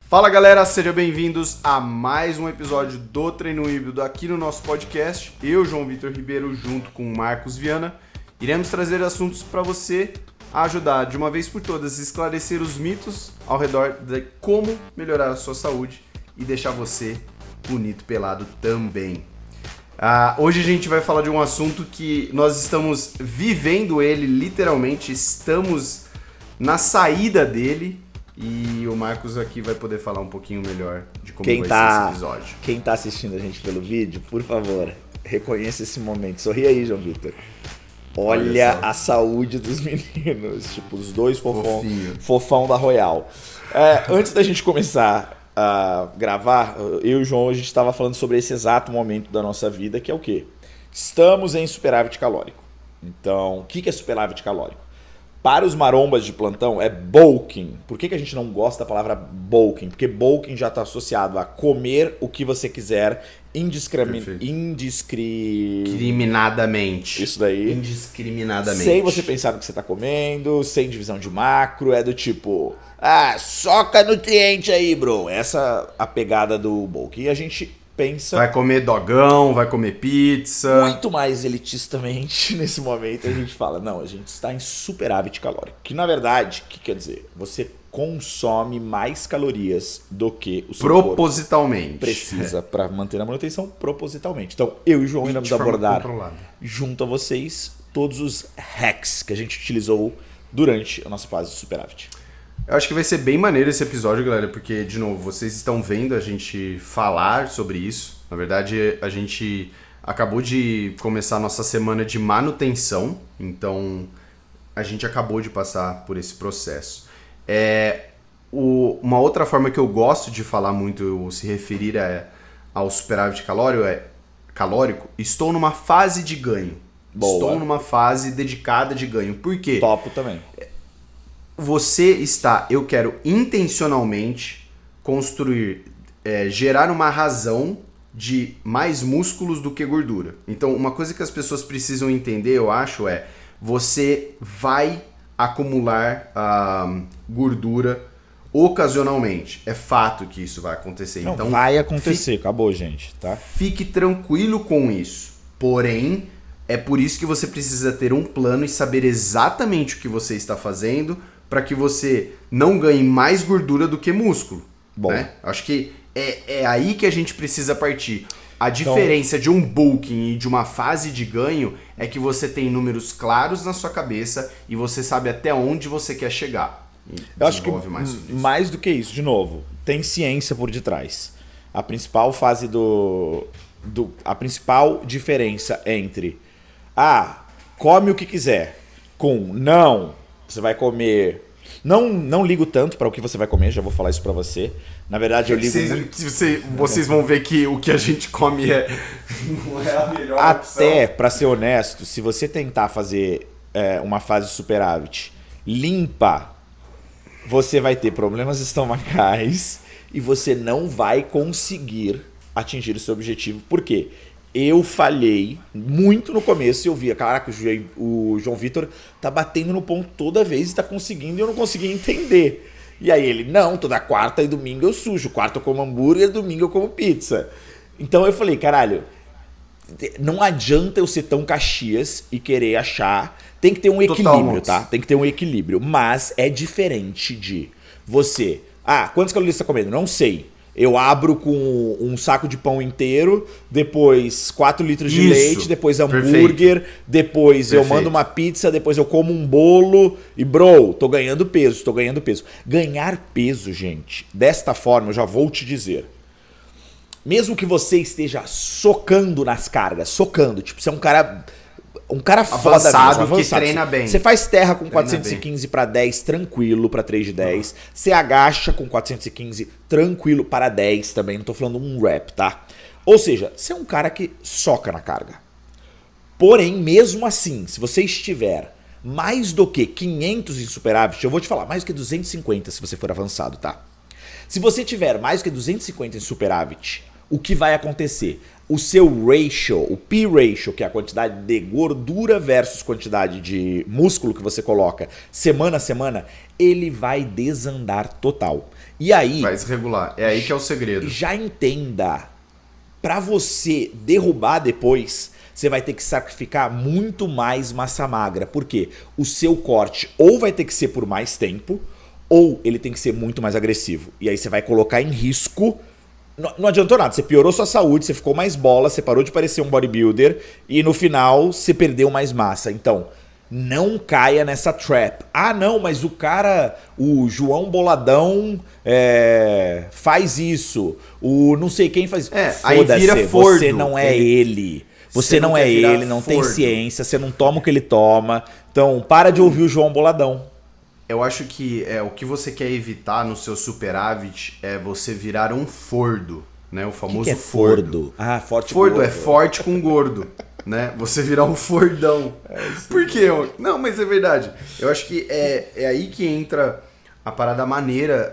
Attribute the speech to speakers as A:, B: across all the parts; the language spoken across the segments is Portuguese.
A: Fala galera, sejam bem-vindos a mais um episódio do Treino Híbrido aqui no nosso podcast. Eu, João Vitor Ribeiro, junto com o Marcos Viana, iremos trazer assuntos para você ajudar de uma vez por todas a esclarecer os mitos ao redor de como melhorar a sua saúde e deixar você bonito pelado também. Hoje a gente vai falar de um assunto que nós estamos vivendo ele literalmente, estamos na saída dele. E o Marcos aqui vai poder falar um pouquinho melhor de como vai ser esse episódio.
B: Quem tá assistindo a gente pelo vídeo, por favor, reconheça esse momento. Sorri aí, João Vitor. Olha a saúde dos meninos. Tipo, os dois fofão da Royal. Antes da gente começar a gravar, eu e o João, a gente estava falando sobre esse exato momento da nossa vida, que é o quê? Estamos em superávit calórico. Então, o que é superávit calórico? Para os marombas de plantão é bulking. Por que a gente não gosta da palavra bulking? Porque bulking já está associado a comer o que você quiser indiscriminadamente. Isso daí.
A: Indiscriminadamente.
B: Sem você pensar no que você está comendo, sem divisão de macro. É do tipo, soca nutriente aí, bro. Essa a pegada do bulking. E a gente pensa...
A: Vai comer dogão, vai comer pizza.
B: Muito mais elitistamente nesse momento a gente fala, não, a gente está em superávit calórico. Que na verdade, o que quer dizer? Você consome mais calorias do que o seu
A: propositalmente
B: corpo precisa para manter a manutenção propositalmente. Então, eu e o João iremos abordar junto a vocês todos os hacks que a gente utilizou durante a nossa fase de superávit.
A: Eu acho que vai ser bem maneiro esse episódio, galera, porque, de novo, vocês estão vendo a gente falar sobre isso. Na verdade, a gente acabou de começar a nossa semana de manutenção, então a gente acabou de passar por esse processo. Uma outra forma que eu gosto de falar muito, se referir ao superávit calórico, estou numa fase de ganho.
B: Boa.
A: Estou numa fase dedicada de ganho. Por quê?
B: Topo também.
A: Eu quero intencionalmente construir, gerar uma razão de mais músculos do que gordura. Então, uma coisa que as pessoas precisam entender, eu acho, você vai acumular gordura ocasionalmente. É fato que isso vai acontecer.
B: Não,
A: então,
B: vai acontecer, acabou, gente, tá?
A: Fique tranquilo com isso. Porém, é por isso que você precisa ter um plano e saber exatamente o que você está fazendo para que você não ganhe mais gordura do que músculo.
B: Bom,
A: né? Acho que é aí que a gente precisa partir. A diferença de um bulking e de uma fase de ganho é que você tem números claros na sua cabeça e você sabe até onde você quer chegar.
B: Eu acho que mais do que isso, de novo, tem ciência por detrás. A principal fase a principal diferença entre come o que quiser com você vai comer... Não ligo tanto para o que você vai comer, já vou falar isso para você. Na verdade, eu ligo muito...
A: Vocês vão ver que o que a gente come não é a melhor
B: Até, para ser honesto, se você tentar fazer uma fase de superávit limpa, você vai ter problemas estomacais e você não vai conseguir atingir o seu objetivo. Por quê? Eu falhei muito no começo e eu via, caraca, o João Vitor tá batendo no ponto toda vez e tá conseguindo e eu não conseguia entender. E aí ele, não, toda quarta e domingo eu sujo, quarta eu como hambúrguer, domingo eu como pizza. Então eu falei, caralho, não adianta eu ser tão Caxias e querer achar, tem que ter um equilíbrio, tá? Tem que ter um equilíbrio, mas é diferente de você, quantas calorias você tá comendo? Não sei. Eu abro com um saco de pão inteiro, depois 4 litros de leite, depois hambúrguer, depois eu mando uma pizza, depois eu como um bolo e, tô ganhando peso. Ganhar peso, gente, desta forma, eu já vou te dizer. Mesmo que você esteja socando nas cargas, tipo, você é um cara foda
A: avançado, que treina bem.
B: Você faz terra com 415 para 10 tranquilo para 3 de 10. Você agacha com 415 tranquilo para 10 também. Não tô falando um rep, tá? Ou seja, você é um cara que soca na carga. Porém, mesmo assim, se você estiver mais do que 500 em superávit, eu vou te falar, mais do que 250 se você for avançado, tá? Se você tiver mais do que 250 em superávit, o que vai acontecer? O seu ratio, o P-ratio, que é a quantidade de gordura versus quantidade de músculo que você coloca semana a semana, ele vai desandar total. E aí...
A: vai desregular. É aí que é o segredo.
B: Já entenda, para você derrubar depois, você vai ter que sacrificar muito mais massa magra. Por quê? O seu corte ou vai ter que ser por mais tempo, ou ele tem que ser muito mais agressivo. E aí você vai colocar em risco... Não adiantou nada, você piorou sua saúde, você ficou mais bola, você parou de parecer um bodybuilder e no final você perdeu mais massa. Então, não caia nessa trap. Ah, não, mas o João Boladão faz isso, o não sei quem faz...
A: aí vira Fordo.
B: Você não é ele. Você não é ele, não tem ciência, você não toma o que ele toma. Então, para de ouvir o João Boladão.
A: Eu acho que o que você quer evitar no seu superávit é você virar um Fordo, né? O famoso
B: que é
A: Fordo.
B: Ah, forte
A: Fordo
B: gordo.
A: é forte com gordo, né? Você virar um Fordão. Por quê? Não, mas é verdade. Eu acho que é aí que entra a parada maneira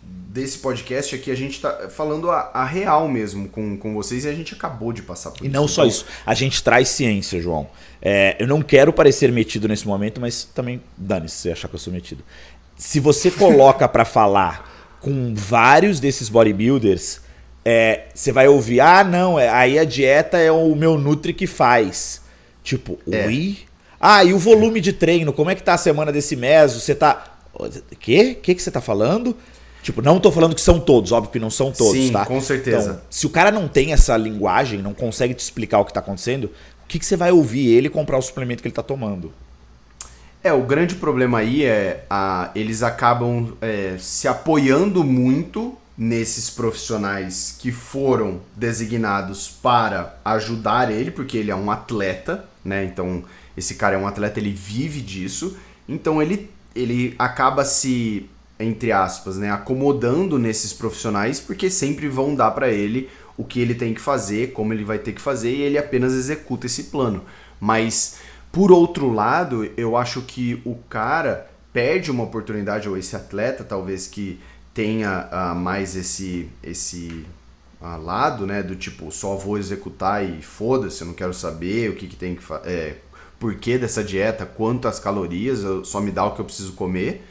A: desse podcast aqui. A gente tá falando a real mesmo com vocês e a gente acabou de passar por isso.
B: E não só isso, a gente traz ciência, João. Eu não quero parecer metido nesse momento, mas também, dane-se se você achar que eu sou metido. Se você coloca pra falar com vários desses bodybuilders, você vai ouvir, não, aí a dieta é o meu Nutri que faz. Tipo, ui? E o volume de treino, como é que tá a semana desse meso? Você tá... Quê? O que você tá falando? Tipo, não tô falando que são todos, óbvio que não são todos,
A: sim,
B: tá?
A: Com certeza.
B: Então, se o cara não tem essa linguagem, não consegue te explicar o que tá acontecendo, o que você vai ouvir ele comprar o suplemento que ele tá tomando?
A: O grande problema aí eles acabam se apoiando muito nesses profissionais que foram designados para ajudar ele, porque ele é um atleta, né? Então, esse cara é um atleta, ele vive disso. Então, ele acaba se, entre aspas, né, acomodando nesses profissionais, porque sempre vão dar para ele o que ele tem que fazer, como ele vai ter que fazer, e ele apenas executa esse plano. Mas, por outro lado, eu acho que o cara perde uma oportunidade, ou esse atleta talvez que tenha mais esse lado, né, do tipo, só vou executar e foda-se, eu não quero saber o que tem que fazer, porquê dessa dieta, quantas calorias, só me dá o que eu preciso comer.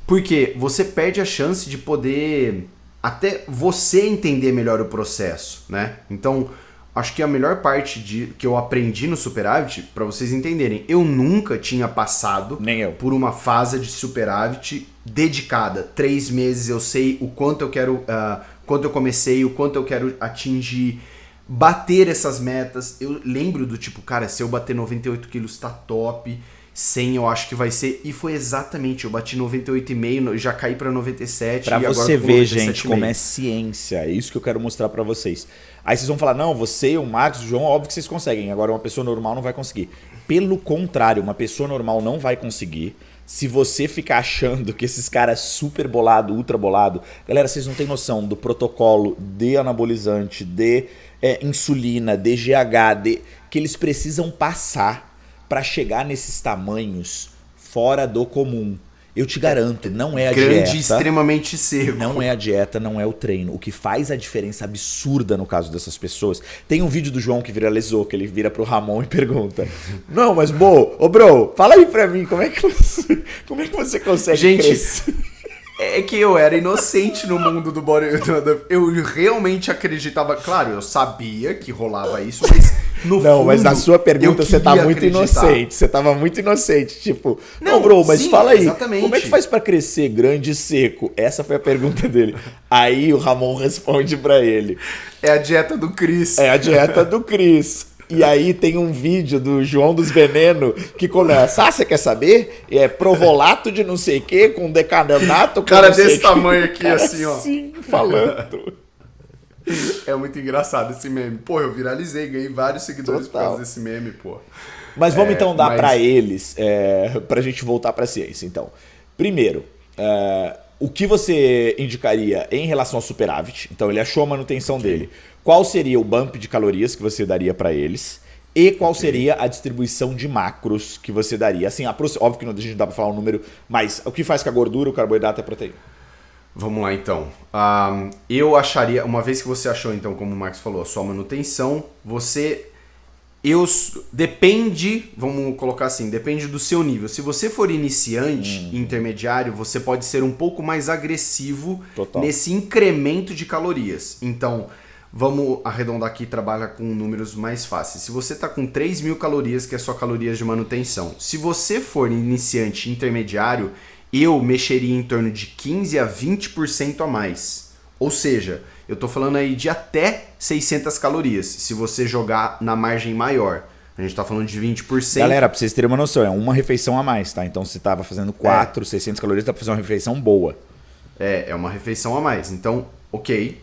A: Porque você perde a chance de poder até você entender melhor o processo, né? Então, acho que a melhor parte que eu aprendi no superávit, para vocês entenderem, eu nunca tinha passado por uma fase de superávit dedicada. 3 meses eu sei o quanto eu quero, quanto eu comecei, o quanto eu quero atingir, bater essas metas. Eu lembro do tipo, cara, se eu bater 98 quilos tá top, 100 eu acho que vai ser, e foi exatamente, eu bati 98,5, já caí pra 97.
B: Pra
A: e agora
B: você ver, gente, como é
A: 97,5.
B: ciência, é isso que eu quero mostrar pra vocês. Aí vocês vão falar, não, você, o Marcos, o João, óbvio que vocês conseguem, agora uma pessoa normal não vai conseguir. Pelo contrário, uma pessoa normal não vai conseguir. Se você ficar achando que esses caras super bolado, ultra bolado, galera, vocês não têm noção do protocolo de anabolizante, de insulina, de GH, que eles precisam passar para chegar nesses tamanhos fora do comum. Eu te garanto, não é a dieta.
A: Grande, extremamente seco.
B: Não é a dieta, não é o treino. O que faz a diferença absurda no caso dessas pessoas... Tem um vídeo do João que viralizou, que ele vira pro Ramon e pergunta: não, mas bro, fala aí pra mim, como é que você consegue crescer?
A: É que eu era inocente no mundo do bodybuilding. Eu realmente acreditava. Claro, eu sabia que rolava isso, mas no fundo,
B: mas na sua pergunta você tá muito inocente. Você tava muito inocente. Tipo, não, bro, mas sim, fala aí. Exatamente. Como é que faz pra crescer grande e seco? Essa foi a pergunta dele. Aí o Ramon responde pra ele:
A: é a dieta do Chris.
B: É a dieta do Chris. E aí tem um vídeo do João dos Veneno que começa, você quer saber? É provolato de não sei o que, com decanonato.
A: O cara desse tamanho aqui, assim, ó.
B: Assim, falando.
A: É muito engraçado esse meme. Pô, eu viralizei, ganhei vários seguidores por causa desse meme, pô.
B: Mas vamos então dar pra eles, pra gente voltar pra ciência. Então, primeiro, o que você indicaria em relação ao superávit? Então, ele achou a manutenção dele. Qual seria o bump de calorias que você daria para eles? E qual seria a distribuição de macros que você daria? Assim, óbvio que não, a gente não dá para falar um número, mas o que faz com a gordura, o carboidrato e a proteína?
A: Vamos lá então. Eu acharia, uma vez que você achou então, como o Marcos falou, a sua manutenção, depende, vamos colocar assim, depende do seu nível. Se você for iniciante, intermediário, você pode ser um pouco mais agressivo nesse incremento de calorias. Então, vamos arredondar aqui e trabalhar com números mais fáceis. Se você está com 3.000 calorias, que é a sua calorias de manutenção. Se você for iniciante intermediário, eu mexeria em torno de 15 a 20% a mais. Ou seja, eu estou falando aí de até 600 calorias, se você jogar na margem maior. A gente está falando de 20%.
B: Galera, para vocês terem uma noção, é uma refeição a mais, tá? Então, se estava fazendo 600 calorias, dá para fazer uma refeição boa.
A: É uma refeição a mais. Então, ok,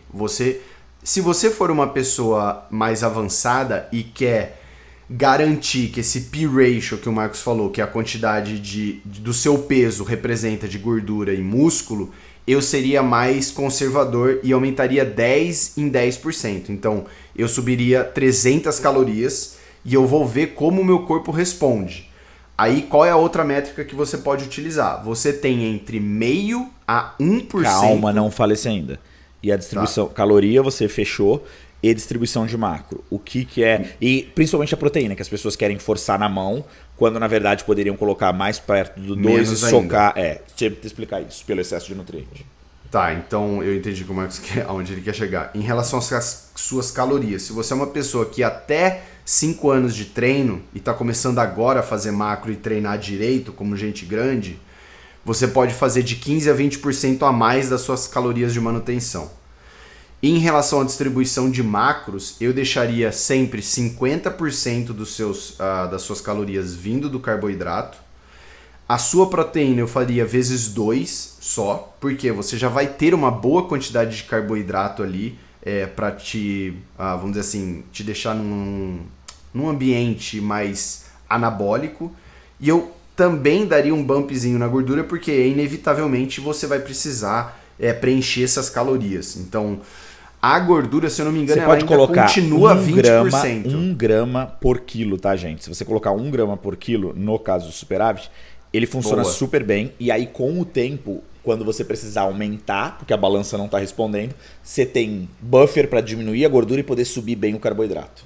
A: se você for uma pessoa mais avançada e quer garantir que esse P-ratio que o Marcos falou, que é a quantidade do seu peso representa de gordura e músculo, eu seria mais conservador e aumentaria 10 em 10%. Então, eu subiria 300 calorias e eu vou ver como o meu corpo responde. Aí, qual é a outra métrica que você pode utilizar? Você tem entre 0,5% a 1%.
B: Calma, não fale isso ainda. E a distribuição, caloria você fechou, e distribuição de macro. O que é... E principalmente a proteína, que as pessoas querem forçar na mão, quando na verdade poderiam colocar mais perto do 2 e socar. Tinha que te explicar isso, pelo excesso de nutriente.
A: Tá, então eu entendi como é aonde ele quer chegar. Em relação às suas calorias, se você é uma pessoa que até 5 anos de treino e está começando agora a fazer macro e treinar direito, como gente grande, você pode fazer de 15 a 20% a mais das suas calorias de manutenção. Em relação à distribuição de macros, eu deixaria sempre 50% das suas calorias vindo do carboidrato. A sua proteína eu faria vezes 2 só, porque você já vai ter uma boa quantidade de carboidrato ali para vamos dizer assim, te deixar num ambiente mais anabólico. E eu também daria um bumpzinho na gordura, porque inevitavelmente você vai precisar preencher essas calorias. Então, a gordura, se eu não me engano,
B: você pode colocar
A: continua 20%.
B: 1 grama por quilo, tá, gente? Se você colocar 1 grama por quilo, no caso do superávit, ele funciona super bem. E aí, com o tempo, quando você precisar aumentar, porque a balança não está respondendo, você tem buffer para diminuir a gordura e poder subir bem o carboidrato.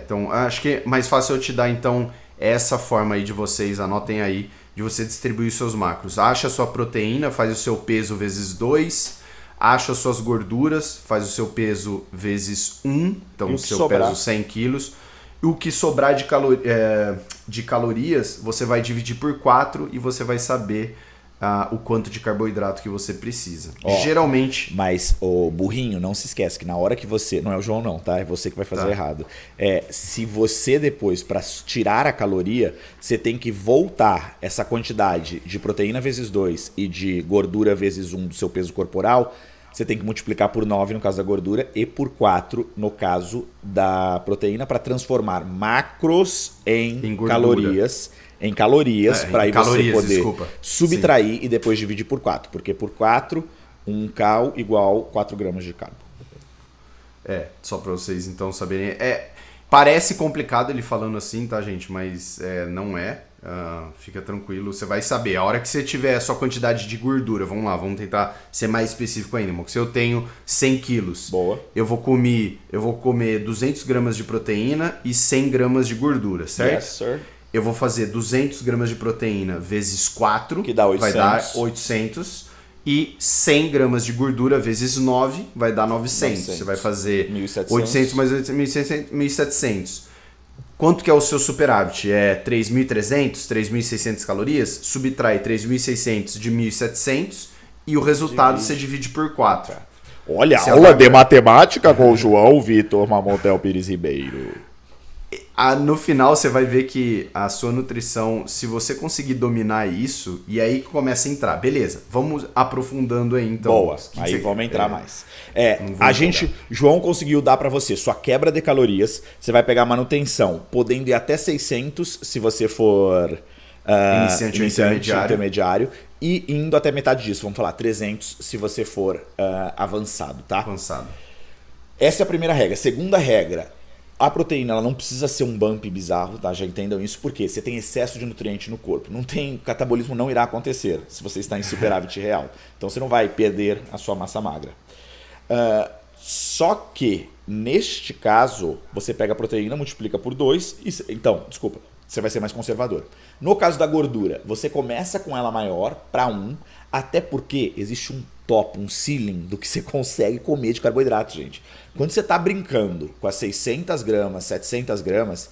A: Então, acho que é mais fácil eu te dar, então, essa forma aí de vocês, anotem aí, de você distribuir os seus macros. Acha a sua proteína, faz o seu peso vezes 2, acha as suas gorduras, faz o seu peso vezes 1, então o seu peso 100 quilos. E o que sobrar de calorias, você vai dividir por 4 e você vai saber o quanto de carboidrato que você precisa. Geralmente...
B: Mas, burrinho, não se esquece que na hora que você... Não é o João não, tá? É você que vai fazer errado. Se você depois, para tirar a caloria, você tem que voltar essa quantidade de proteína vezes 2 e de gordura vezes 1 do seu peso corporal, você tem que multiplicar por 9 no caso da gordura e por 4 no caso da proteína para transformar macros em calorias. Em calorias, para aí você poder subtrair e depois dividir por 4. Porque por 4, 1 cal igual 4 gramas de carbo.
A: Só para vocês então saberem. Parece complicado ele falando assim, tá, gente? Mas não é. Fica tranquilo, você vai saber. A hora que você tiver a sua quantidade de gordura, vamos tentar ser mais específico ainda. Se eu tenho 100 quilos, eu vou comer 200 gramas de proteína e 100 gramas de gordura, certo?
B: Yes, sir.
A: Eu vou fazer 200 gramas de proteína vezes 4,
B: que dá 800.
A: Vai dar 800. E 100 gramas de gordura vezes 9 vai dar 900. Você vai fazer
B: 1.700.
A: 800 mais 800, 1.700. Quanto que é o seu superávit? É 3.300, 3.600 calorias? Subtrai 3.600 de 1.700 e o resultado você divide por 4.
B: Olha, aula de matemática com o João Vitor Mamontel Pires Ribeiro.
A: No final você vai ver que a sua nutrição, se você conseguir dominar isso, e aí que começa a entrar. Beleza, vamos aprofundando aí então.
B: Boa, aí vamos entrar mais. João conseguiu dar para você sua quebra de calorias, você vai pegar a manutenção, podendo ir até 600 se você for iniciante intermediário, e indo até metade disso, vamos falar 300 se você for avançado, tá?
A: Avançado.
B: Essa é a primeira regra. Segunda regra, A proteína ela não precisa ser um bump bizarro, tá? Já entendam isso, porque você tem excesso de nutriente no corpo. Não tem, o catabolismo não irá acontecer se você está em superávit real. Então você não vai perder a sua massa magra. Só que, neste caso, você pega a proteína, multiplica por 2 e... Então, desculpa, você vai ser mais conservador. No caso da gordura, você começa com ela maior para 1, até porque existe um top, um ceiling do que você consegue comer de carboidrato, gente. Quando você tá brincando com as 600 gramas, 700 gramas,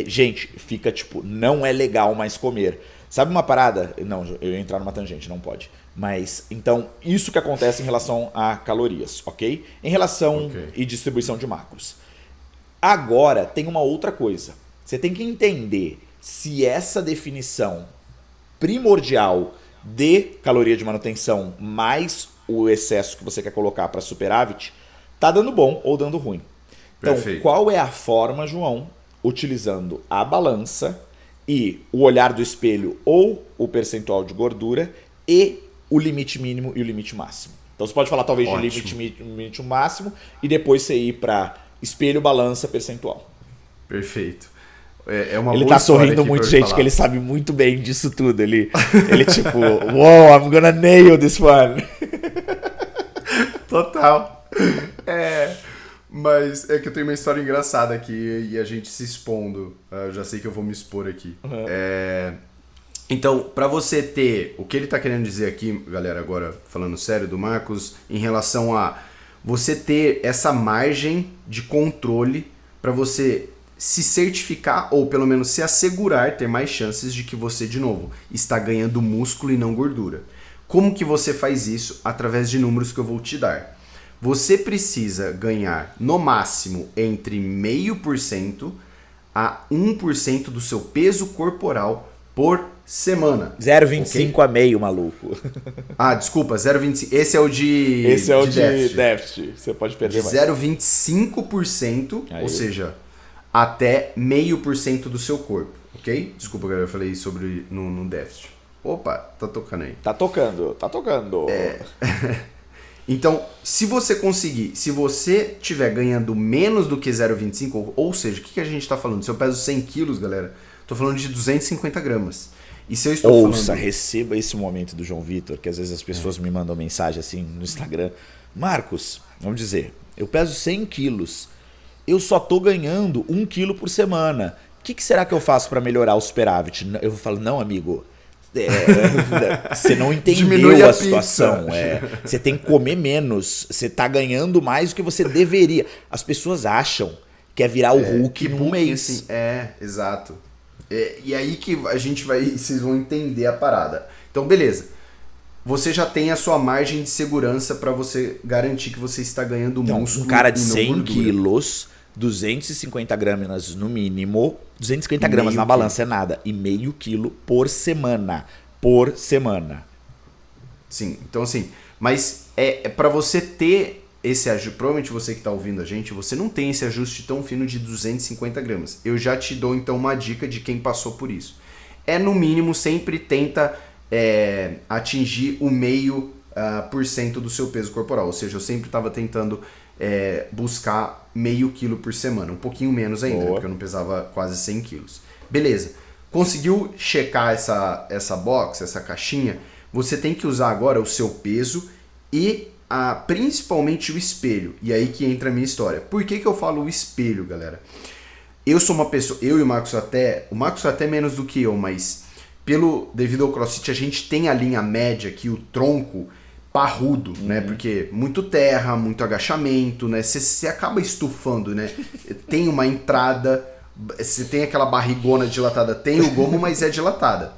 B: gente, fica tipo, não é legal mais comer. Sabe uma parada? Não, eu ia entrar numa tangente, não pode. Mas, então, isso que acontece em relação a calorias, ok? Em relação e distribuição de macros. Agora, tem uma outra coisa. Você tem que entender se essa definição primordial de caloria de manutenção mais o excesso que você quer colocar para superávit, tá dando bom ou dando ruim. Então, qual é a forma, João? Utilizando a balança e o olhar do espelho ou o percentual de gordura e o limite mínimo e o limite máximo. Então, você pode falar talvez de limite máximo e depois você ir para espelho, balança, percentual.
A: Perfeito. É uma
B: ele
A: boa
B: tá sorrindo muito, gente,
A: falar.
B: Que ele sabe muito bem disso tudo. Ele tipo, wow, I'm gonna nail this one.
A: Total. Mas é que eu tenho uma história engraçada aqui e a gente se expondo. Eu já sei que eu vou me expor aqui.
B: Uhum.
A: Então, pra você ter... O que ele tá querendo dizer aqui, galera, agora falando sério do Marcos, em relação a você ter essa margem de controle pra você se certificar ou pelo menos se assegurar, ter mais chances de que você, de novo, está ganhando músculo e não gordura. Como que você faz isso? Através de números que eu vou te dar. Você precisa ganhar no máximo entre 0,5% a 1% do seu peso corporal por semana.
B: 0,25 a meio, maluco.
A: Desculpa, 0,25. Esse é o de
B: Esse é o
A: de
B: déficit. Você pode perder mais.
A: 0,25%, ou seja, até 0,5% do seu corpo, ok? Desculpa, galera, eu falei sobre no déficit. Opa, tá tocando aí.
B: Tá tocando.
A: Então, se você conseguir, se você tiver ganhando menos do que 0,25, ou seja, o que a gente tá falando? Se eu peso 100 quilos, galera, tô falando de 250 gramas. E se eu estou falando...
B: receba esse momento do João Vitor, que às vezes as pessoas me mandam mensagem assim no Instagram. Marcos, vamos dizer, eu peso 100 quilos, eu só tô ganhando 1 quilo por semana. O que será que eu faço para melhorar o superávit? Eu falo, não, amigo, você não entendeu a situação. Você tem que comer menos, você tá ganhando mais do que você deveria. As pessoas acham que é virar o Hulk em um mês.
A: Assim, exato. E aí que a gente vocês vão entender a parada. Então, beleza. Você já tem a sua margem de segurança para você garantir que você está ganhando músculo.
B: Um cara de
A: e não
B: 100
A: gordura.
B: quilos, 250 gramas no mínimo, 250 gramas na balança é nada, e meio quilo por semana. Por semana.
A: Sim, então assim, mas é para você ter esse ajuste, provavelmente você que está ouvindo a gente, você não tem esse ajuste tão fino de 250 gramas. Eu já te dou então uma dica de quem passou por isso. No mínimo, sempre tenta atingir o 0,5% do seu peso corporal. Ou seja, eu sempre estava tentando buscar 0,5 quilo por semana. Um pouquinho menos ainda, porque eu não pesava quase 100 quilos. Beleza. Conseguiu checar essa box, essa caixinha? Você tem que usar agora o seu peso e principalmente o espelho. E aí que entra a minha história. Por que eu falo o espelho, galera? Eu sou uma pessoa, eu e o Marcos até menos do que eu, mas devido ao CrossFit a gente tem a linha média aqui, o tronco parrudo, né? Porque muito terra, muito agachamento, né? Você acaba estufando, né? Tem uma entrada, você tem aquela barrigona dilatada, tem o gomo, mas é dilatada.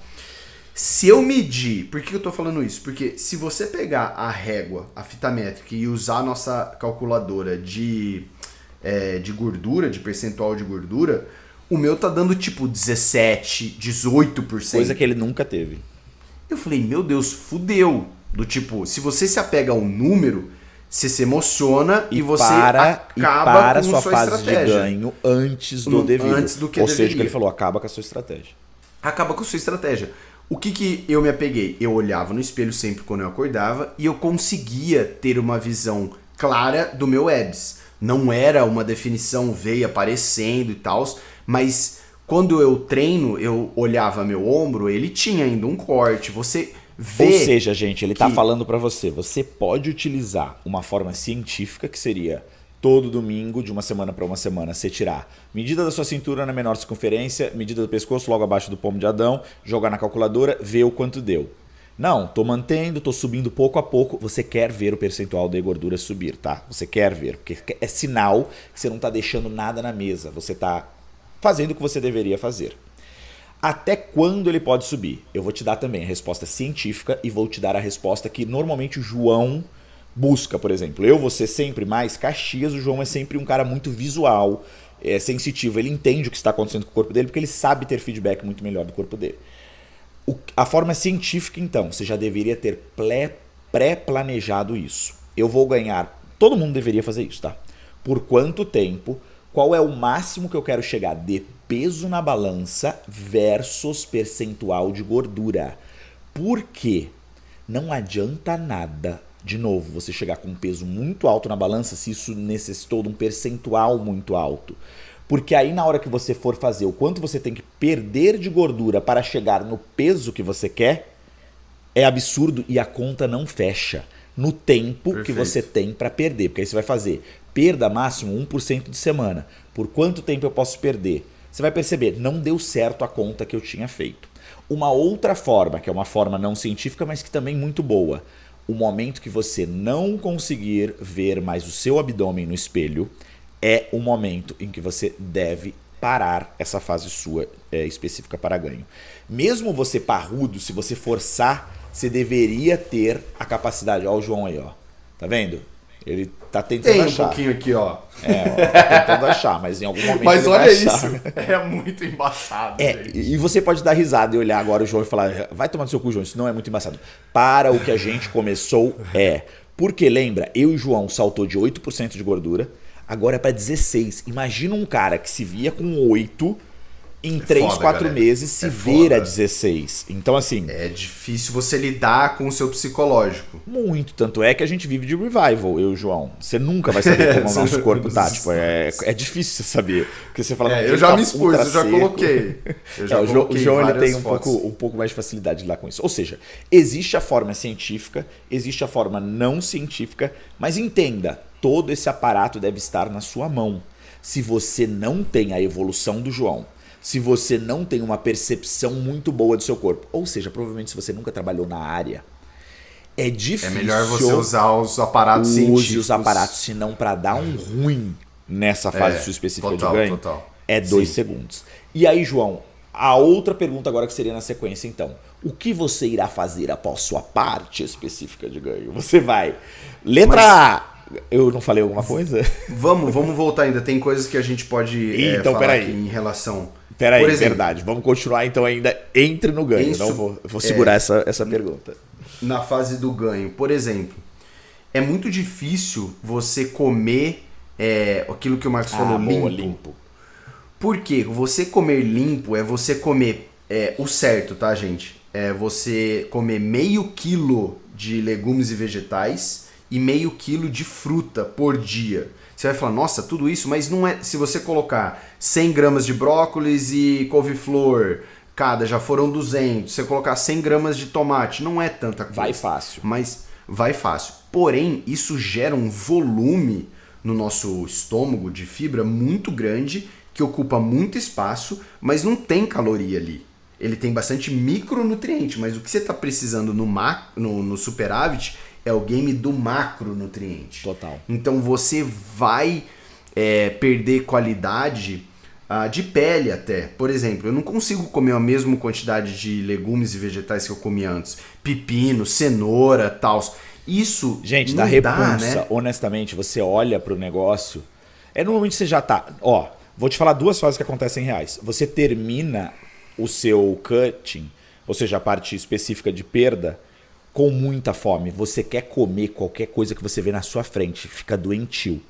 A: Se eu medir, por que eu tô falando isso? Porque se você pegar a régua, a fita métrica e usar a nossa calculadora de gordura, de percentual de gordura, o meu tá dando tipo 17, 18%.
B: Coisa que ele nunca teve.
A: Eu falei, meu Deus, fudeu. Do tipo, se você se apega a um número, você se emociona e você acaba com
B: sua
A: sua
B: fase
A: estratégia.
B: De ganho antes do devido.
A: Antes do que
B: Ou
A: deveria.
B: seja, que ele falou, acaba com a sua estratégia.
A: Acaba com a sua estratégia. O que eu me apeguei? Eu olhava no espelho sempre quando eu acordava e eu conseguia ter uma visão clara do meu abs. não era uma definição, veio aparecendo e tal, mas quando eu treino, eu olhava meu ombro, ele tinha ainda um corte. Você vê.
B: Ou seja, gente, ele tá falando para você, você pode utilizar uma forma científica, que seria todo domingo, de uma semana para uma semana, você tirar medida da sua cintura na menor circunferência, medida do pescoço logo abaixo do pomo de Adão, jogar na calculadora, ver o quanto deu. Não, tô mantendo, tô subindo pouco a pouco. Você quer ver o percentual de gordura subir, tá? Você quer ver, porque é sinal que você não tá deixando nada na mesa. Você tá fazendo o que você deveria fazer. Até quando ele pode subir? Eu vou te dar também a resposta científica e vou te dar a resposta que normalmente o João busca, por exemplo. Eu vou ser sempre mais Caxias, o João é sempre um cara muito visual, é sensitivo. Ele entende o que está acontecendo com o corpo dele porque ele sabe ter feedback muito melhor do corpo dele. A forma científica, então, você já deveria ter pré-planejado isso. Eu vou ganhar, todo mundo deveria fazer isso, tá? Por quanto tempo, qual é o máximo que eu quero chegar de peso na balança versus percentual de gordura. Por quê? Não adianta nada, de novo, você chegar com um peso muito alto na balança se isso necessitou de um percentual muito alto. Porque aí na hora que você for fazer o quanto você tem que perder de gordura para chegar no peso que você quer, é absurdo e a conta não fecha no tempo que você tem para perder. Porque aí você vai fazer perda máximo 1% de semana. Por quanto tempo eu posso perder? Você vai perceber, não deu certo a conta que eu tinha feito. Uma outra forma, que é uma forma não científica, mas que também muito boa. O momento que você não conseguir ver mais o seu abdômen no espelho é o momento em que você deve parar essa fase sua específica para ganho. Mesmo você parrudo, se você forçar, você deveria ter a capacidade. Ó o João aí, ó. Tá vendo? Ele tá tentando achar.
A: Tem um pouquinho aqui, ó.
B: Tá tentando achar, mas em algum momento
A: mas
B: ele
A: olha
B: vai achar.
A: isso, é muito embaçado.
B: E você pode dar risada e olhar agora o João e falar, vai tomar no seu cu, João, isso não é muito embaçado. Para o que a gente começou porque lembra, eu e o João saltou de 8% de gordura, agora é para 16%. Imagina um cara que se via com 8%, em 3, 4 meses se vira 16. Então, assim...
A: é difícil você lidar com o seu psicológico.
B: Muito. Tanto é que a gente vive de revival, eu e o João. Você nunca vai saber como o nosso corpo tá. Tipo, é difícil você saber. Porque você fala...
A: eu já me expus, eu já coloquei.
B: O João ele tem um pouco mais de facilidade de lidar com isso. Ou seja, existe a forma científica, existe a forma não científica, mas entenda, todo esse aparato deve estar na sua mão. Se você não tem a evolução do João, se você não tem uma percepção muito boa do seu corpo, ou seja, provavelmente se você nunca trabalhou na área, é difícil...
A: é melhor você usar os aparatos científicos.
B: Use os aparatos, senão para dar um ruim nessa fase sua específica de ganho, é 2 segundos. E aí, João, a outra pergunta agora que seria na sequência, então. O que você irá fazer após sua parte específica de ganho? Você vai... Letra A. Eu não falei alguma coisa?
A: Vamos voltar ainda. Tem coisas que a gente pode falar aqui em relação...
B: Peraí, verdade. Vamos continuar então ainda entre no ganho. Não vou segurar essa pergunta.
A: Na fase do ganho, por exemplo, é muito difícil você comer aquilo que o Marcos falou, limpo. Por quê? Você comer limpo é você comer o certo, tá, gente? É você comer meio quilo de legumes e vegetais e meio quilo de fruta por dia. Você vai falar, nossa, tudo isso, mas não é... Se você colocar 100 gramas de brócolis e couve-flor, cada já foram 200. Se você colocar 100 gramas de tomate, não é tanta coisa.
B: Vai fácil.
A: Mas vai fácil. Porém, isso gera um volume no nosso estômago de fibra muito grande, que ocupa muito espaço, mas não tem caloria ali. Ele tem bastante micronutriente, mas o que você está precisando no superávit é o game do macronutriente.
B: Total.
A: Então você vai perder qualidade de pele até. Por exemplo, eu não consigo comer a mesma quantidade de legumes e vegetais que eu comia antes. Pepino, cenoura, tal. Isso
B: gente,
A: não
B: dá repulsa.
A: Dá, né?
B: Honestamente, você olha pro negócio... Normalmente você já tá... Ó, vou te falar 2 fases que acontecem reais. Você termina o seu cutting, ou seja, a parte específica de perda, com muita fome. Você quer comer qualquer coisa que você vê na sua frente. Fica doentio.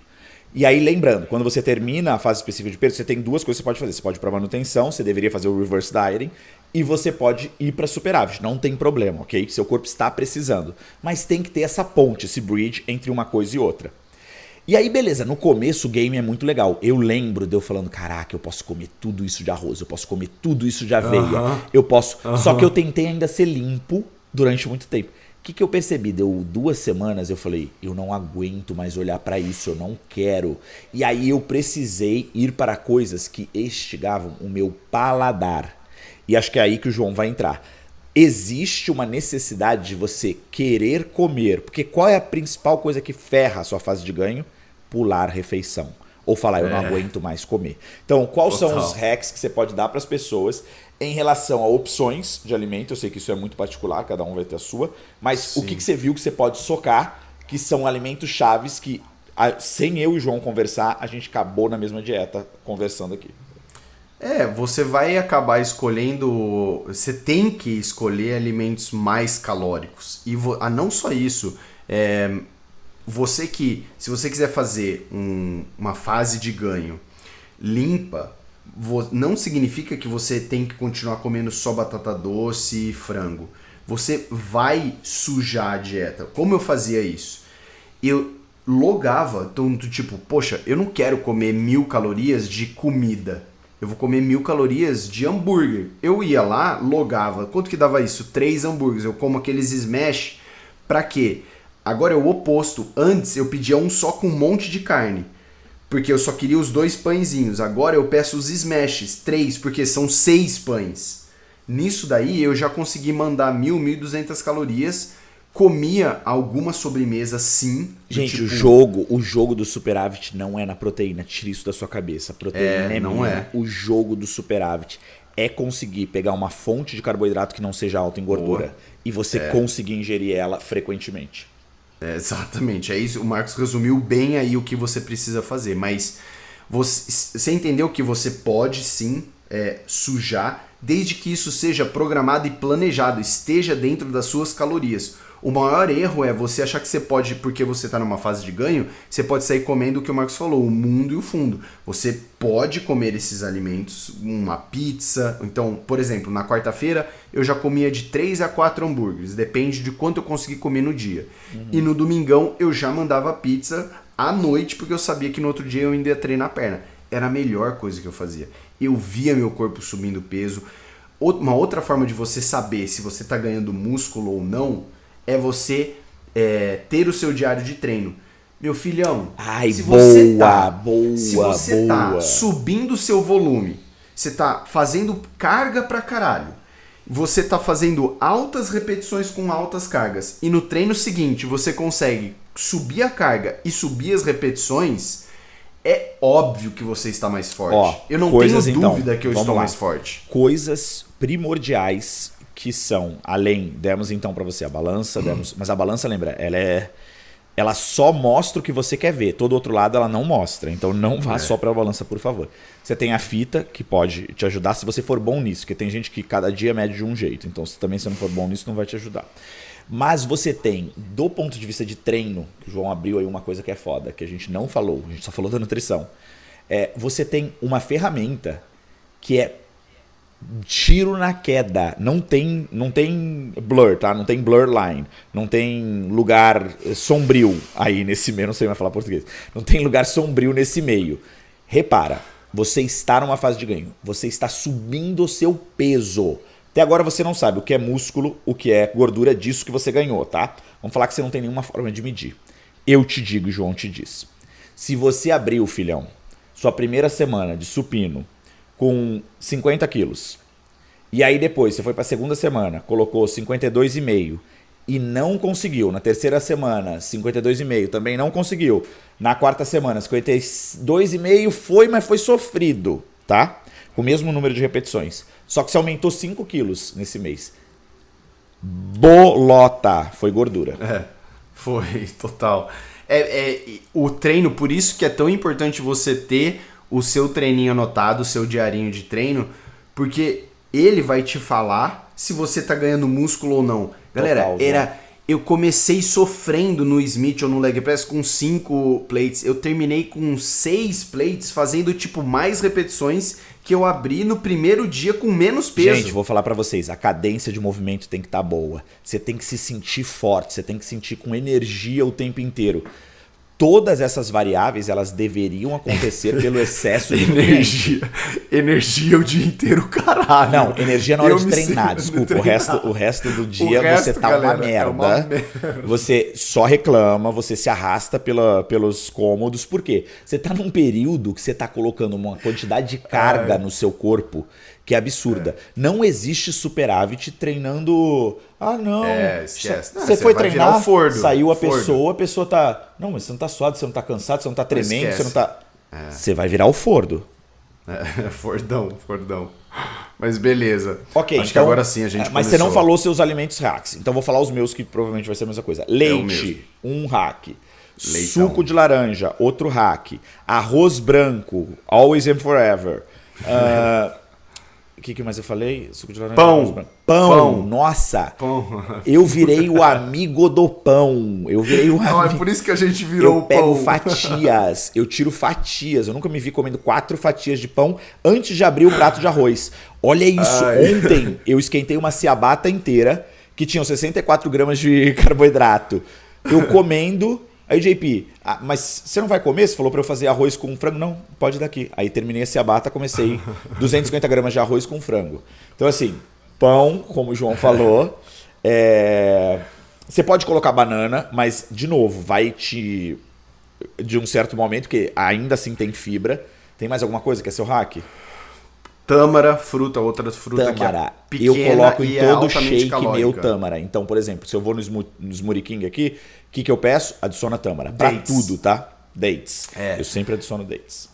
B: E aí, lembrando, quando você termina a fase específica de perda, você tem 2 coisas que você pode fazer. Você pode ir para manutenção, você deveria fazer o reverse dieting, e você pode ir para superávit. Não tem problema, ok? Seu corpo está precisando. Mas tem que ter essa ponte, esse bridge entre uma coisa e outra. E aí, beleza, no começo o game é muito legal. Eu lembro de eu falando, caraca, eu posso comer tudo isso de arroz, eu posso comer tudo isso de aveia, eu posso... Só que eu tentei ainda ser limpo durante muito tempo. O que eu percebi? Deu 2 semanas, eu falei, eu não aguento mais olhar pra isso, eu não quero. E aí eu precisei ir para coisas que instigavam o meu paladar. E acho que é aí que o João vai entrar. Existe uma necessidade de você querer comer, porque qual é a principal coisa que ferra a sua fase de ganho? Pular refeição. Ou falar, eu não aguento mais comer. Então, quais são os hacks que você pode dar para as pessoas em relação a opções de alimento? Eu sei que isso é muito particular, cada um vai ter a sua. Mas Sim. O que você viu que você pode socar, que são alimentos chaves que, sem eu e o João conversar, a gente acabou na mesma dieta conversando aqui.
A: Você vai acabar escolhendo... Você tem que escolher alimentos mais calóricos. E não só isso... Se você quiser fazer uma fase de ganho limpa, não significa que você tem que continuar comendo só batata doce e frango. Você vai sujar a dieta. Como eu fazia isso? Eu logava, então, tipo, poxa, eu não quero comer 1000 calorias de comida. Eu vou comer 1000 calorias de hambúrguer. Eu ia lá, logava. Quanto que dava isso? 3 hambúrgueres. Eu como aqueles smash. Pra quê? Agora é o oposto. Antes eu pedia um só com um monte de carne, porque eu só queria os 2 pãezinhos. Agora eu peço os smashes, 3, porque são 6 pães. Nisso daí eu já consegui mandar 1000, 1200 calorias. Comia alguma sobremesa sim.
B: Gente, tipo... o jogo do superávit não é na proteína. Tire isso da sua cabeça. A proteína
A: não
B: minha.
A: É.
B: O jogo do superávit é conseguir pegar uma fonte de carboidrato que não seja alta em gordura e você conseguir ingerir ela frequentemente.
A: Exatamente, é isso. O Marcos resumiu bem aí o que você precisa fazer, mas você entendeu que você pode sim sujar, desde que isso seja programado e planejado, esteja dentro das suas calorias. O maior erro é você achar que você pode, porque você está numa fase de ganho, você pode sair comendo o que o Marcos falou, o mundo e o fundo. Você pode comer esses alimentos, uma pizza. Então, por exemplo, na quarta-feira eu já comia de 3 a 4 hambúrgueres, depende de quanto eu consegui comer no dia. E no domingão eu já mandava pizza à noite, porque eu sabia que no outro dia eu ainda ia treinar a perna. Era a melhor coisa que eu fazia. Eu via meu corpo subindo peso. Uma outra forma de você saber se você está ganhando músculo ou não é você ter o seu diário de treino. Meu filhão, se você tá subindo o seu volume, você tá fazendo carga pra caralho, você tá fazendo altas repetições com altas cargas, e no treino seguinte você consegue subir a carga e subir as repetições, é óbvio que você está mais forte. Eu não tenho dúvida que eu estou mais forte.
B: Coisas primordiais que são, demos então pra você a balança, mas a balança, lembra, ela só mostra o que você quer ver, todo outro lado ela não mostra, então não vá só pra balança, por favor. Você tem a fita, que pode te ajudar se você for bom nisso, porque tem gente que cada dia mede de um jeito, então se também você não for bom nisso, não vai te ajudar. Mas você tem, do ponto de vista de treino, que o João abriu aí uma coisa que é foda, que a gente não falou, a gente só falou da nutrição, você tem uma ferramenta que é tiro na queda, não tem blur, tá? Não tem blur line, não tem lugar sombrio aí nesse meio, não sei mais falar português, não tem lugar sombrio nesse meio. Repara, você está numa fase de ganho, você está subindo o seu peso. Até agora você não sabe o que é músculo, o que é gordura disso que você ganhou, tá? Vamos falar que você não tem nenhuma forma de medir. Eu te digo, João te diz. Se você abriu, filhão, sua primeira semana de supino com 50 quilos. E aí depois você foi para a segunda semana, colocou 52,5 e não conseguiu. Na terceira semana, 52,5 também não conseguiu. Na quarta semana, 52,5 foi, mas foi sofrido, tá? Com o mesmo número de repetições. Só que você aumentou 5 quilos nesse mês. Bolota, foi gordura.
A: Foi, total. O treino, por isso que é tão importante você ter o seu treininho anotado, o seu diarinho de treino, porque ele vai te falar se você tá ganhando músculo ou não. Galera,
B: Total,
A: eu comecei sofrendo no Smith ou no Leg Press com 5 plates. Eu terminei com 6 plates, fazendo tipo mais repetições que eu abri no primeiro dia com menos peso.
B: Gente, vou falar pra vocês, a cadência de movimento tem que estar boa. Você tem que se sentir forte, você tem que sentir com energia o tempo inteiro. Todas essas variáveis, elas deveriam acontecer pelo excesso de
A: energia o dia inteiro, caralho.
B: Não, energia na hora de treinar, desculpa. O resto do dia você tá galera, uma merda. Uma merda. Você só reclama, você se arrasta pelos cômodos. Por quê? Você tá num período que você tá colocando uma quantidade de carga no seu corpo que é absurda. Não existe superávit treinando... Ah, não.
A: Esquece.
B: Você foi treinar,
A: Fordo,
B: saiu a pessoa tá... Não, mas você não tá suado, você não tá cansado, você não tá tremendo, você não tá... Você vai virar o Fordo.
A: Fordão. Mas beleza.
B: Ok,
A: Acho que agora sim a gente
B: Mas você não falou seus alimentos hacks. Então vou falar os meus que provavelmente vai ser a mesma coisa. Leite, um hack.
A: Leitão.
B: Suco de laranja, outro hack. Arroz branco, always and forever. O que mais eu falei? Suco de laranja. Pão. Nossa. Pão. Eu virei o amigo do pão.
A: Não, é por isso que a gente virou o pão.
B: Eu pego fatias. Eu tiro fatias. Eu nunca me vi comendo 4 fatias de pão antes de abrir o prato de arroz. Olha isso. Ontem eu esquentei uma ciabatta inteira que tinha 64 gramas de carboidrato. Eu comendo... Aí, JP, mas você não vai comer? Você falou pra eu fazer arroz com frango? Não, pode daqui. Aí terminei a ciabatta, comecei 250 gramas de arroz com frango. Então, assim, pão, como o João falou. Você pode colocar banana, mas, de novo, vai te... De um certo momento, que ainda assim tem fibra. Tem mais alguma coisa que é seu hack?
A: Tâmara, outra fruta
B: tâmara.
A: Que é pequena.
B: Eu coloco em todo
A: shake
B: calórica. Meu tâmara. Então, por exemplo, se eu vou no Smoothie King aqui, o que eu peço? Adiciona tâmara. Pra tudo, tá? Dates. Eu sempre adiciono dates.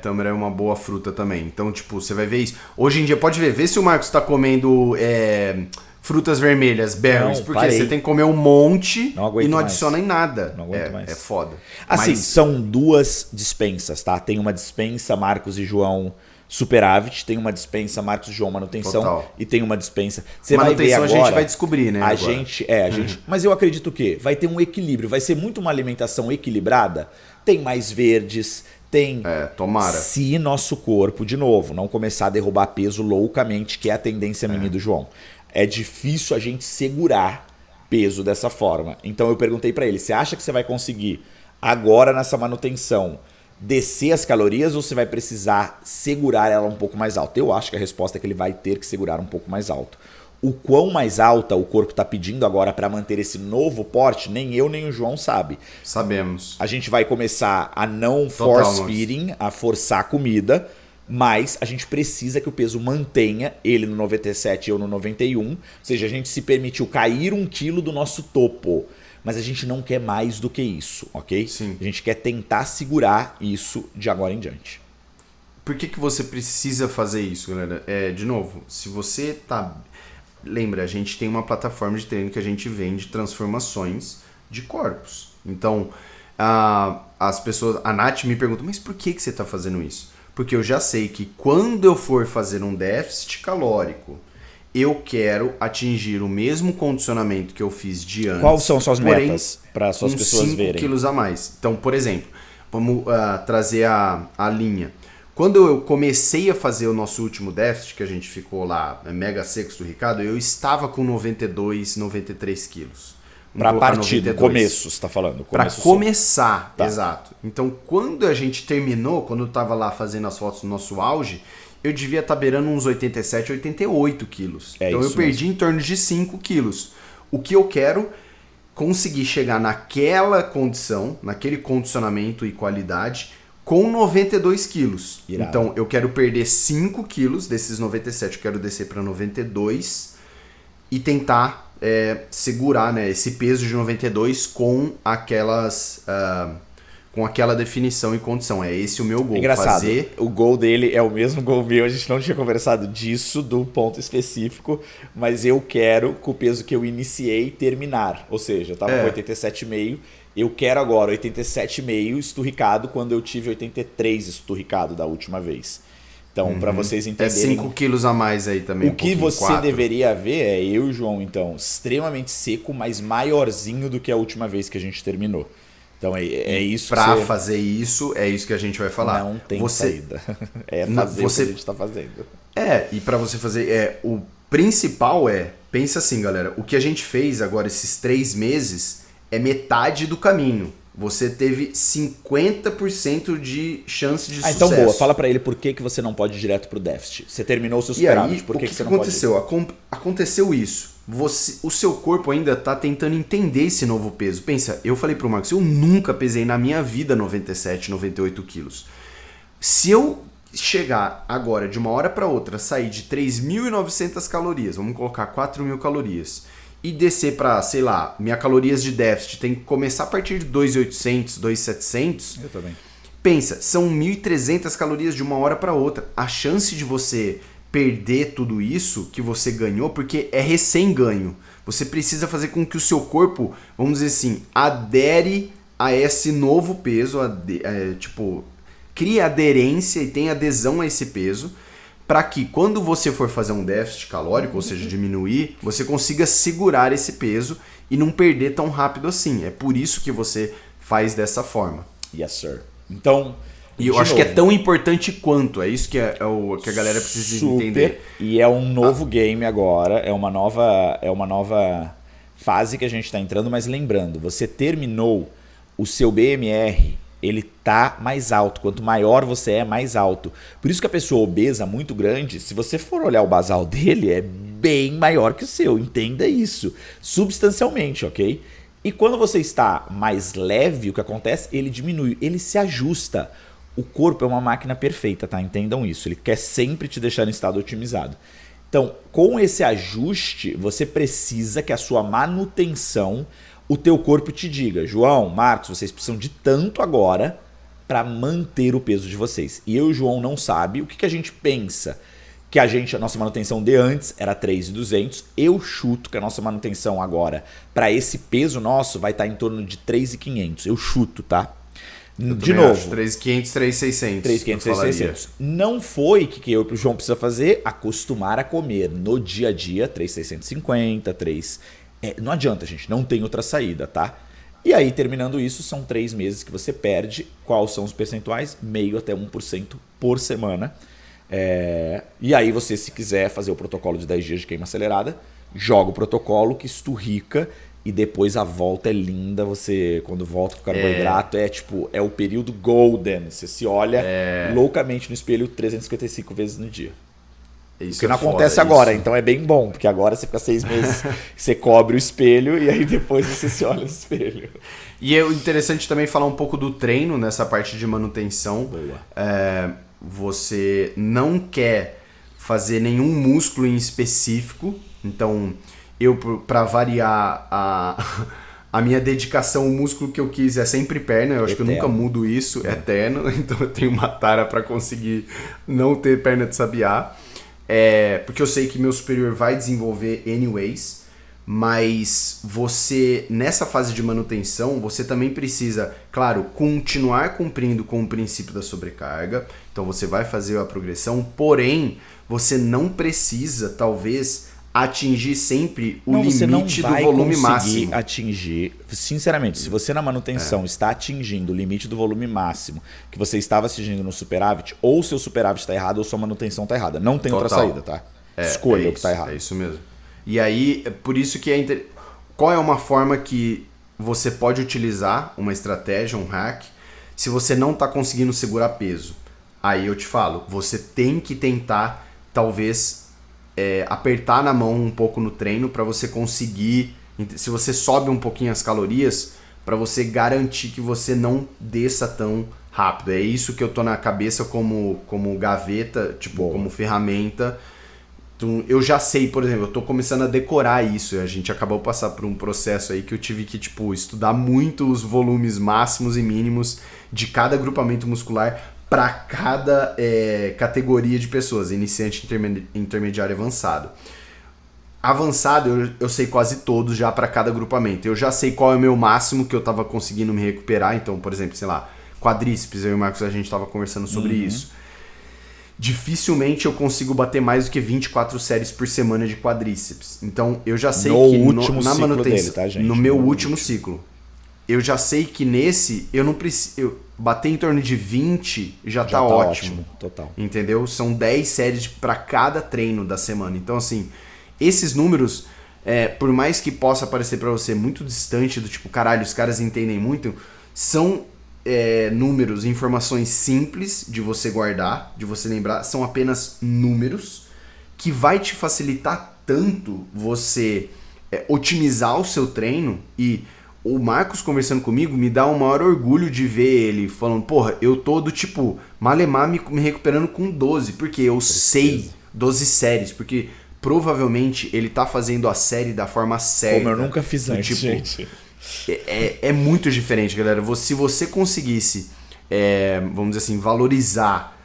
A: Tâmara é uma boa fruta também. Então, tipo, você vai ver isso. Hoje em dia, pode ver se o Marcos tá comendo frutas vermelhas, berries, porque você tem que comer um monte e não adiciona em nada.
B: Não aguento mais.
A: É foda.
B: Assim, são 2 dispensas, tá? Tem uma dispensa Marcos e João superávit, tem uma dispensa Marcos e João manutenção. Total. E tem uma dispensa... Você vai ver agora,
A: a gente vai descobrir, né?
B: A gente... Mas eu acredito que vai ter um equilíbrio, vai ser muito uma alimentação equilibrada. Tem mais verdes, tem...
A: tomara.
B: Se nosso corpo, de novo, não começar a derrubar peso loucamente, que é a tendência minha e do João. É difícil a gente segurar peso dessa forma. Então eu perguntei pra ele, você acha que você vai conseguir agora nessa manutenção descer as calorias ou você vai precisar segurar ela um pouco mais alto? Eu acho que a resposta é que ele vai ter que segurar um pouco mais alto. O quão mais alta o corpo está pedindo agora para manter esse novo porte, nem eu nem o João sabe.
A: Sabemos.
B: A gente vai começar a não force feeding, a forçar a comida, mas a gente precisa que o peso mantenha ele no 97 e eu no 91. Ou seja, a gente se permitiu cair 1 quilo do nosso topo. Mas a gente não quer mais do que isso, ok?
A: Sim.
B: A gente quer tentar segurar isso de agora em diante.
A: Por que você precisa fazer isso, galera? De novo, se você tá... Lembra, a gente tem uma plataforma de treino que a gente vende transformações de corpos. Então, as pessoas... A Nath me pergunta, mas por que você tá fazendo isso? Porque eu já sei que quando eu for fazer um déficit calórico, eu quero atingir o mesmo condicionamento que eu fiz de antes.
B: Quais são suas metas para as pessoas verem?
A: 5 quilos a mais. Então, por exemplo, vamos trazer a linha. Quando eu comecei a fazer o nosso último déficit, que a gente ficou lá, mega secos do Ricardo, eu estava com 92, 93 quilos.
B: Para partir do começo, você está falando?
A: Para começar, exato. Então, quando a gente terminou, quando eu estava lá fazendo as fotos do nosso auge, eu devia estar beirando uns 87, 88 quilos. Então eu perdi mesmo. Em torno de 5 quilos. O que eu quero conseguir chegar naquela condição, naquele condicionamento e qualidade, com 92 quilos. Irado. Então eu quero perder 5 quilos desses 97, eu quero descer para 92 e tentar segurar, né, esse peso de 92 com aquelas... com aquela definição e condição. É esse o meu gol.
B: Engraçado, o gol dele é o mesmo gol meu. A gente não tinha conversado disso, do ponto específico, mas eu quero, com o peso que eu iniciei, terminar. Ou seja, eu estava com 87,5, eu quero agora 87,5 esturricado quando eu tive 83 esturricado da última vez. Então, para vocês entenderem...
A: 5 quilos a mais aí também.
B: O que você deveria ver eu e o João, então, extremamente seco, mas maiorzinho do que a última vez que a gente terminou. Então é isso.
A: Pra fazer isso, é isso que a gente vai falar.
B: Não tem saída. É fazer o que a gente tá fazendo.
A: E pra você fazer, o principal pensa assim, galera, o que a gente fez agora esses 3 meses é metade do caminho. você teve 50% de chance de sucesso.
B: Então boa, fala pra ele por que você não pode ir direto pro déficit. Você terminou o seu superávit, por que você não
A: aconteceu?
B: pode ir?
A: Aconteceu isso. O seu corpo ainda tá tentando entender esse novo peso. Pensa, eu falei pro Marcos, eu nunca pesei na minha vida 97, 98 quilos. Se eu chegar agora, de uma hora para outra, sair de 3.900 calorias, vamos colocar 4.000 calorias, e descer para, sei lá, minha calorias de déficit tem que começar a partir de 2.800, 2.700.
B: Eu também.
A: Pensa, são 1.300 calorias de uma hora para outra. A chance de você perder tudo isso que você ganhou, porque é recém-ganho. Você precisa fazer com que o seu corpo, vamos dizer assim, adere a esse novo peso, crie aderência e tenha adesão a esse peso, para que quando você for fazer um déficit calórico, ou seja, diminuir, você consiga segurar esse peso e não perder tão rápido assim. É por isso que você faz dessa forma.
B: Yes, sir. Então,
A: e eu acho que é tão importante quanto. É isso que o que a galera precisa entender.
B: E é um novo game agora, é uma nova fase que a gente está entrando, mas lembrando, você terminou o seu BMR, ele tá mais alto. Quanto maior você é, mais alto. Por isso que a pessoa obesa muito grande, se você for olhar o basal dele, é bem maior que o seu. Entenda isso. Substancialmente, ok? E quando você está mais leve, o que acontece? Ele diminui, ele se ajusta. O corpo é uma máquina perfeita, tá? Entendam isso. Ele quer sempre te deixar em estado otimizado. Então, com esse ajuste, você precisa que a sua manutenção, o teu corpo te diga, João, Marcos, vocês precisam de tanto agora para manter o peso de vocês. E eu e o João não sabe o que a gente pensa. Que a nossa manutenção de antes era 3.200. Eu chuto que a nossa manutenção agora, para esse peso nosso, vai estar em torno de 3.500. Eu chuto, tá? De novo.
A: 3.500, 3.600.
B: 3.500, 3.600. Não foi que eu e o João precisa fazer, acostumar a comer no dia a dia 3.650, 3... não adianta, gente, não tem outra saída, tá? E aí, terminando isso, são 3 meses que você perde. Quais são os percentuais? 0,5% até 1% por semana. E aí você, se quiser fazer o protocolo de 10 dias de queima acelerada, joga o protocolo que esturrica e depois a volta é linda. Você, quando volta com o carboidrato, é o período golden. Você se olha loucamente no espelho 355 vezes no dia.
A: Isso
B: o que não acontece agora, então é bem bom, porque agora você fica 6 meses, você cobre o espelho e aí depois você se olha no espelho.
A: E é interessante também falar um pouco do treino nessa parte de manutenção.
B: Boa.
A: Você não quer fazer nenhum músculo em específico, então para variar a minha dedicação, o músculo que eu quis é sempre perna, eu acho que eu nunca mudo isso, eterno, então eu tenho uma tara para conseguir não ter perna de sabiá. Porque eu sei que meu superior vai desenvolver anyways, mas você, nessa fase de manutenção, você também precisa, claro, continuar cumprindo com o princípio da sobrecarga, então você vai fazer a progressão, porém, você não precisa, talvez, atingir sempre o limite do volume máximo.
B: Atingir, sinceramente, se você na manutenção está atingindo o limite do volume máximo que você estava atingindo no superávit, ou seu superávit está errado ou sua manutenção está errada. Não tem outra saída, tá? Escolha o que está errado.
A: É isso mesmo. E aí, por isso que qual é uma forma que você pode utilizar, uma estratégia, um hack, se você não está conseguindo segurar peso? Aí eu te falo, você tem que tentar, talvez, apertar na mão um pouco no treino para você conseguir, se você sobe um pouquinho as calorias, para você garantir que você não desça tão rápido. É isso que eu tô na cabeça como gaveta, como ferramenta. Então, eu já sei, por exemplo, eu tô começando a decorar isso. A gente acabou de passar por um processo aí que eu tive que estudar muito os volumes máximos e mínimos de cada agrupamento muscular para cada categoria de pessoas, iniciante, intermediário e avançado. Avançado, eu sei quase todos já para cada agrupamento. Eu já sei qual é o meu máximo que eu estava conseguindo me recuperar. Então, por exemplo, sei lá, quadríceps, eu e o Marcos, a gente estava conversando sobre isso. Dificilmente eu consigo bater mais do que 24 séries por semana de quadríceps. Então, eu já sei que na manutenção, dele, tá, gente? No meu último ciclo, eu já sei que nesse, eu não preciso... Bater em torno de 20 já tá ótimo.
B: Total.
A: Entendeu? São 10 séries para cada treino da semana. Então, assim, esses números, por mais que possa parecer para você muito distante do tipo, caralho, os caras entendem muito, são números, informações simples de você guardar, de você lembrar, são apenas números que vai te facilitar tanto você otimizar o seu treino. E o Marcos conversando comigo me dá um maior orgulho de ver ele falando, porra, eu tô do tipo, malemar me recuperando com 12, porque eu sei 12 séries, porque provavelmente ele tá fazendo a série da forma certa.
B: Como eu nunca fiz antes,
A: tipo,
B: gente.
A: É muito diferente, galera. Se você conseguisse, vamos dizer assim, valorizar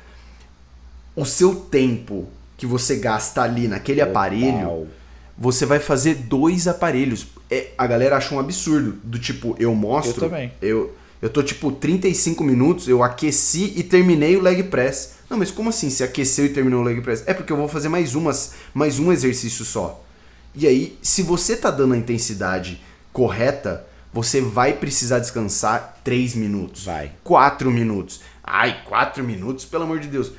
A: o seu tempo que você gasta ali naquele aparelho, você vai fazer 2 aparelhos. A galera acha um absurdo. Do tipo, eu mostro.
B: Eu também.
A: Eu tô tipo 35 minutos, eu aqueci e terminei o leg press. Não, mas como assim se aqueceu e terminou o leg press? É porque eu vou fazer mais um exercício só. E aí, se você tá dando a intensidade correta, você vai precisar descansar 3 minutos. 4 minutos. Ai, 4 minutos, pelo amor de Deus.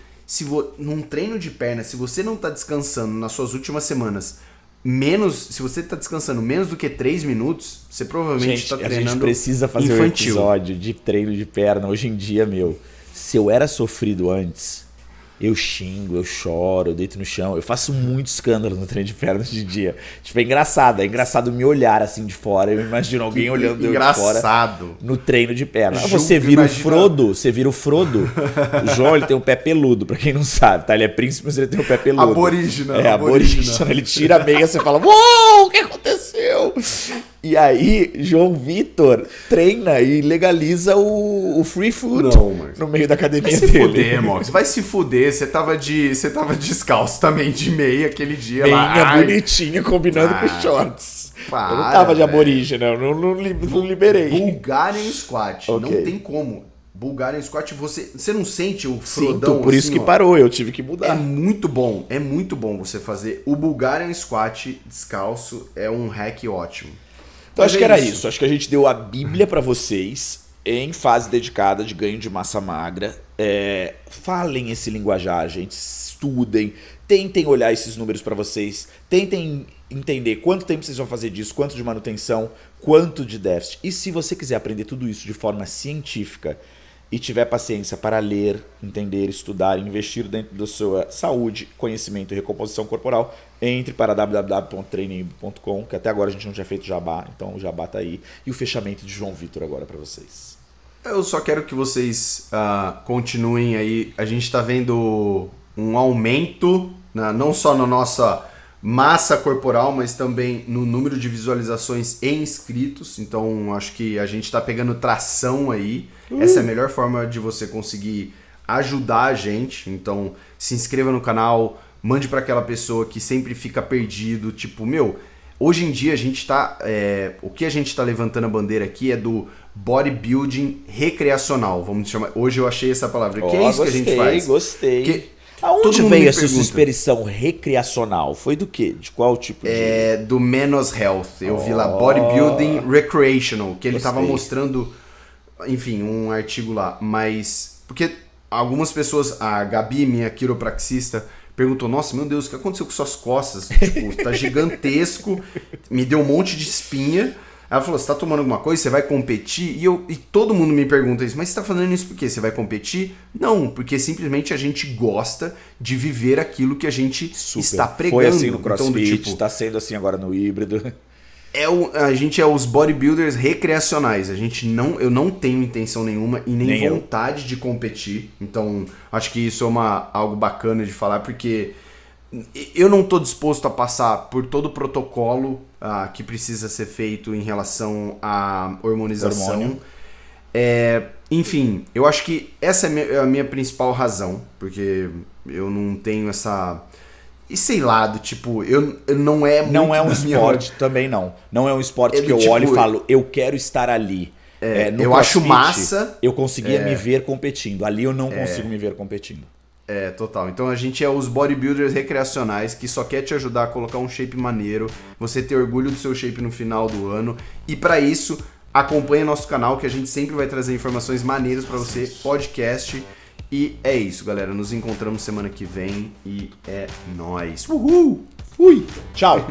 A: Num treino de perna, se você não tá descansando nas suas últimas semanas, se você tá descansando menos do que 3 minutos, você provavelmente tá treinando infantil. A gente
B: precisa fazer um episódio de treino de perna. Hoje em dia, se eu era sofrido antes, eu xingo, eu choro, eu deito no chão, eu faço muito escândalo no treino de perna hoje em dia. Tipo, é engraçado me olhar assim de fora, eu imagino alguém olhando eu de fora no treino de perna. Você vira o Frodo, o João, ele tem um pé peludo, pra quem não sabe, tá? Ele é príncipe, mas ele tem um pé peludo. Aborígena. Ele tira a meia e você fala, uou, o que aconteceu? E aí, João Vitor treina e legaliza o free food no meio da academia dele.
A: Vai se fuder, Mox. Vai se fuder. Você tava descalço também, de meia aquele dia.
B: Meia bonitinha, combinando com shorts. Eu não tava de aborígena, eu não liberei.
A: Bulgarian Squat. Não tem como. Bulgarian Squat, você não sente o frodão?
B: Por isso que parou, eu tive que mudar.
A: É muito bom você fazer. O Bulgarian Squat descalço é um hack ótimo.
B: Então acho que era isso. Acho que a gente deu a Bíblia pra vocês em fase dedicada de ganho de massa magra. Falem esse linguajar, gente. Estudem. Tentem olhar esses números pra vocês. Tentem entender quanto tempo vocês vão fazer disso, quanto de manutenção, quanto de déficit. E se você quiser aprender tudo isso de forma científica e tiver paciência para ler, entender, estudar, investir dentro da sua saúde, conhecimento e recomposição corporal, entre para www.training.com, que até agora a gente não tinha feito jabá, então o jabá tá aí. E o fechamento de João Vitor agora para vocês.
A: Eu só quero que vocês continuem aí. A gente tá vendo um aumento, não só na nossa massa corporal, mas também no número de visualizações e inscritos. Então acho que a gente tá pegando tração aí. Essa é a melhor forma de você conseguir ajudar a gente. Então se inscreva no canal, mande para aquela pessoa que sempre fica perdido. Tipo, hoje em dia a gente tá... o que a gente tá levantando a bandeira aqui é do bodybuilding recreacional, vamos chamar. Hoje eu achei essa palavra. Que é isso que a gente faz.
B: Gostei. Aonde veio essa expressão recreacional? Foi do quê? De qual tipo de...
A: do Menos Health. Eu vi lá, Bodybuilding Recreational, que ele tava mostrando, enfim, um artigo lá. Mas, porque algumas pessoas, a Gabi, minha quiropraxista, perguntou, nossa, meu Deus, o que aconteceu com suas costas? Tipo, tá gigantesco, me deu um monte de espinha. Ela falou, você tá tomando alguma coisa? Você vai competir? E todo mundo me pergunta isso, mas você tá fazendo isso por quê? Você vai competir? Não, porque simplesmente a gente gosta de viver aquilo que a gente está pregando.
B: Foi assim no CrossFit,
A: então,
B: tá sendo assim agora no híbrido.
A: A gente é os bodybuilders recreacionais. Eu não tenho intenção nenhuma e nem vontade de competir. Então, acho que isso é algo bacana de falar, porque eu não estou disposto a passar por todo o protocolo que precisa ser feito em relação à hormonização. Enfim, eu acho que essa é a minha principal razão, porque eu não tenho essa... E sei lá, do tipo, eu não é muito...
B: Não é um esporte também, não. Não é um esporte que eu olho e falo, eu quero estar ali. No
A: eu acho massa.
B: Eu conseguia me ver competindo. Ali eu não consigo me ver competindo.
A: Total. Então a gente é os bodybuilders recreacionais que só quer te ajudar a colocar um shape maneiro, você ter orgulho do seu shape no final do ano. E para isso, acompanha nosso canal que a gente sempre vai trazer informações maneiras para você, podcast. E é isso, galera. Nos encontramos semana que vem e é nóis.
B: Uhul! Fui! Tchau!